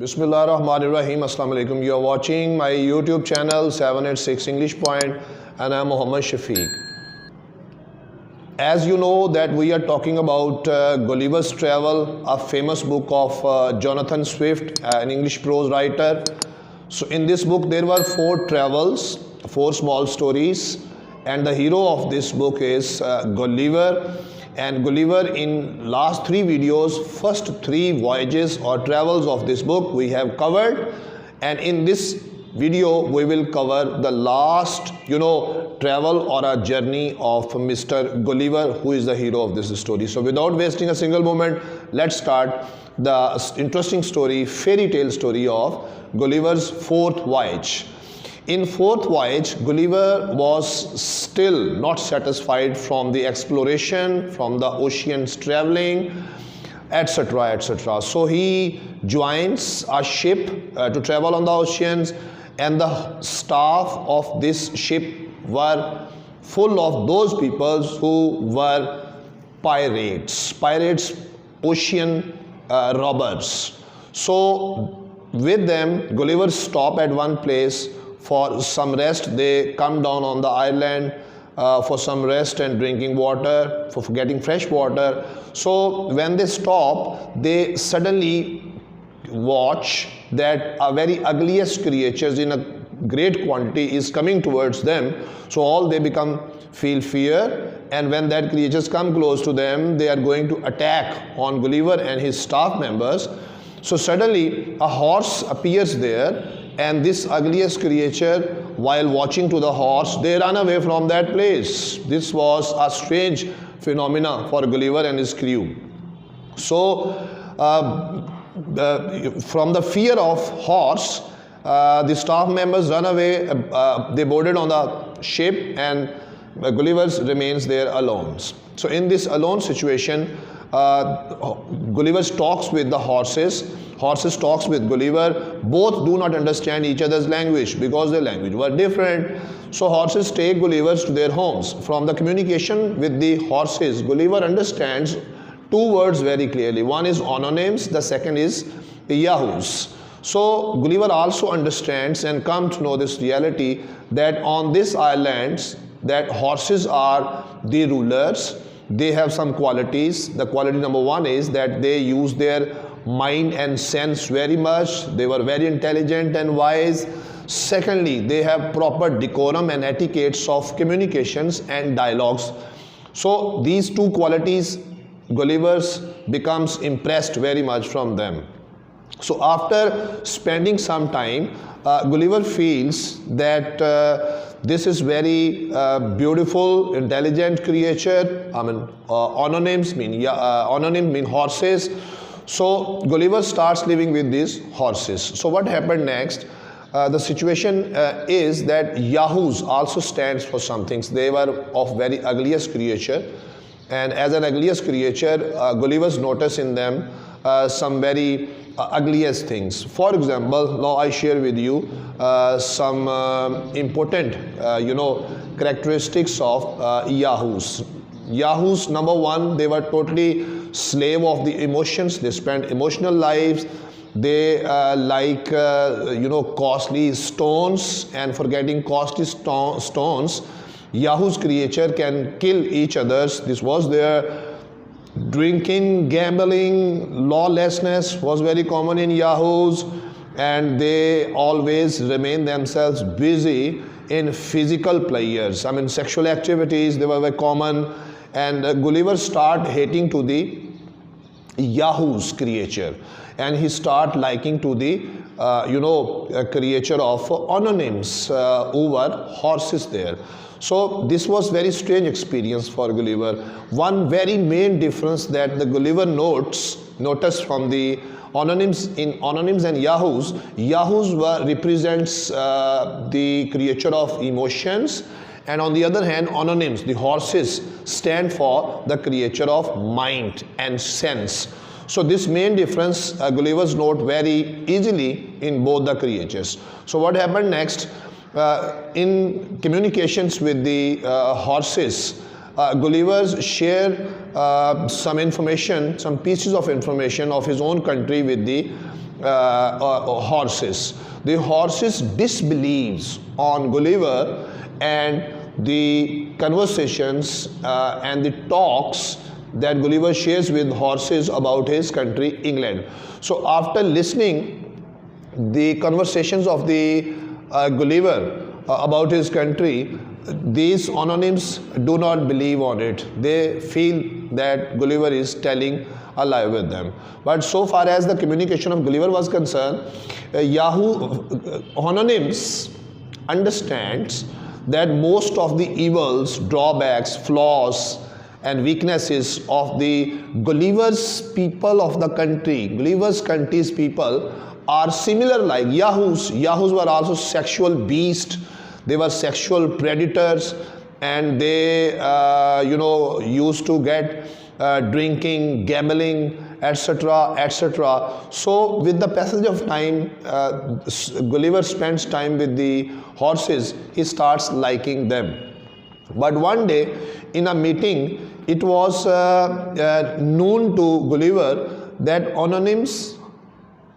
Bismillahirrahmanirrahim. Assalamu alaikum. You are watching my YouTube channel 786 English Point and I am Muhammad Shafiq. As you know that we are talking about Gulliver's Travel, a famous book of Jonathan Swift, an English prose writer. So in this book there were 4 travels, 4 small stories, and the hero of this book is Gulliver. And Gulliver, in last 3 videos, first 3 voyages or travels of this book we have covered, and in this video we will cover the last travel or a journey of Mr. Gulliver, who is the hero of this story. So without wasting a single moment, let's start the interesting story, fairy tale story of Gulliver's 4th voyage. In 4th voyage, Gulliver was still not satisfied from the exploration, from the oceans traveling, etc., etc. So he joins a ship to travel on the oceans, and the staff of this ship were full of those people who were pirates, ocean robbers. So with them, Gulliver stopped at one place for some rest. They come down on the island for some rest and drinking water, for getting fresh water. So when they stop, they suddenly watch that a very ugliest creatures in a great quantity is coming towards them. So all they feel fear, and when that creatures come close to them, they are going to attack on Gulliver and his staff members. So suddenly a horse appears there, and this ugliest creature, while watching to the horse, they run away from that place. This was a strange phenomena for Gulliver and his crew. So from the fear of horse, the staff members run away. They boarded on the ship, and Gulliver remains there alone. So in this alone situation, Gulliver talks with the horses. Horses talks with Gulliver. Both do not understand each other's language because their language were different. So horses take Gulliver to their homes. From the communication with the horses, Gulliver understands 2 words very clearly. One is anonyms, the second is yahoos. So Gulliver also understands and comes to know this reality that on this islands, that horses are the rulers. They have some qualities. The quality number 1 is that they use their mind and sense very much. They were very intelligent and wise. Secondly, they have proper decorum and etiquettes of communications and dialogues. So these 2 qualities, Gulliver becomes impressed very much from them. So after spending some time, Gulliver feels that this is very beautiful, intelligent creature. I mean, anonyms mean horses. So Gulliver starts living with these horses. So what happened next? The situation is that yahoos also stands for some things. They were of very ugliest creature, and as an ugliest creature, Gulliver's noticed in them some very ugliest things. For example, now I share with you some important characteristics of yahoos. Yahoos, number 1, they were totally slave of the emotions. They spent emotional lives. They like costly stones, and for getting costly stones, yahoos creature can kill each others. This was their drinking, gambling, lawlessness was very common in yahoos, and they always remain themselves busy in physical pleasures. I mean, sexual activities, they were very common. And Gulliver start hating to the yahoos creature, and he start liking to the creature of anonyms who were horses there. So this was very strange experience for Gulliver. One very main difference that the Gulliver noticed from the anonyms and yahoos. Yahoos represents the creature of emotions, and on the other hand, anonyms, the horses, stand for the creature of mind and sense. So this main difference Gulliver's note very easily in both the creatures. So what happened next? In communications with the horses, Gulliver shared some information, some pieces of information of his own country with the horses. The horses disbelieves on Gulliver and the conversations and the talks that Gulliver shares with horses about his country, England. So after listening the conversations of the Gulliver about his country, these anonyms do not believe on it. They feel that Gulliver is telling a lie with them. But so far as the communication of Gulliver was concerned, Yahoo anonyms understands that most of the evils, drawbacks, flaws and weaknesses of the Gulliver's people of the country, Gulliver's country's people are similar like Yahoos. Yahoos were also sexual beasts. They were sexual predators, and they used to get drinking, gambling, etc., etc. So with the passage of time, Gulliver spends time with the horses. He starts liking them. But one day in a meeting, it was known to Gulliver that anonyms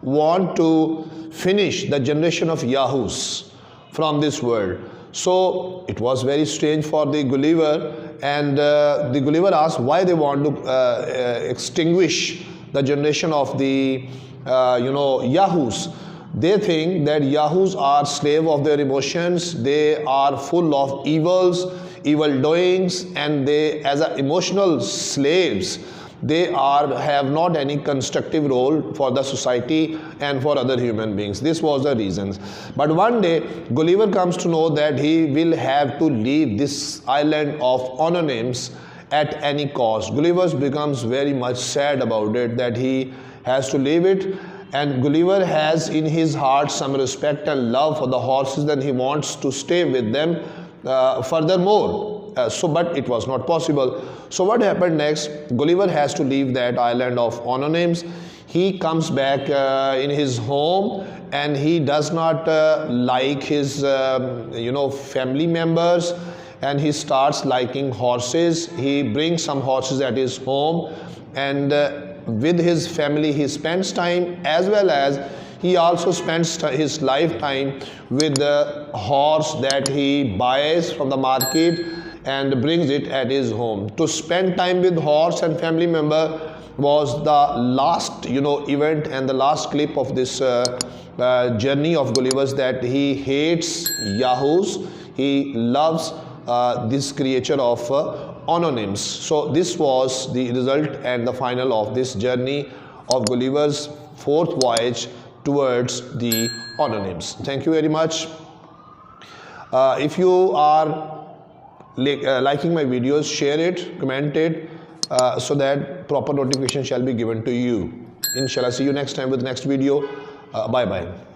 want to finish the generation of Yahoos from this world. So it was very strange for the Gulliver, and the Gulliver asked why they want to extinguish the generation of the Yahoos. They think that Yahoos are slave of their emotions. They are full of evils, evil doings, and they, as emotional slaves, they have not any constructive role for the society and for other human beings. This was the reasons. But one day Gulliver comes to know that he will have to leave this island of anonyms at any cost. Gulliver becomes very much sad about it, that he has to leave it, and Gulliver has in his heart some respect and love for the horses, and he wants to stay with them furthermore. But it was not possible. So what happened next? Gulliver has to leave that island of anonyms. He comes back in his home, and he does not like his family members, and he starts liking horses. He brings some horses at his home, and with his family he spends time, as well as he also spends his lifetime with the horse that he buys from the market and brings it at his home. To spend time with horse and family member was the last event and the last clip of this journey of Gulliver's, that he hates Yahoos. He loves this creature of anonyms. So this was the result and the final of this journey of Gulliver's fourth voyage towards the anonyms. Thank you very much. If you are liking my videos, share it, comment it, so that proper notification shall be given to you. Inshallah, see you next time with next video. Bye bye.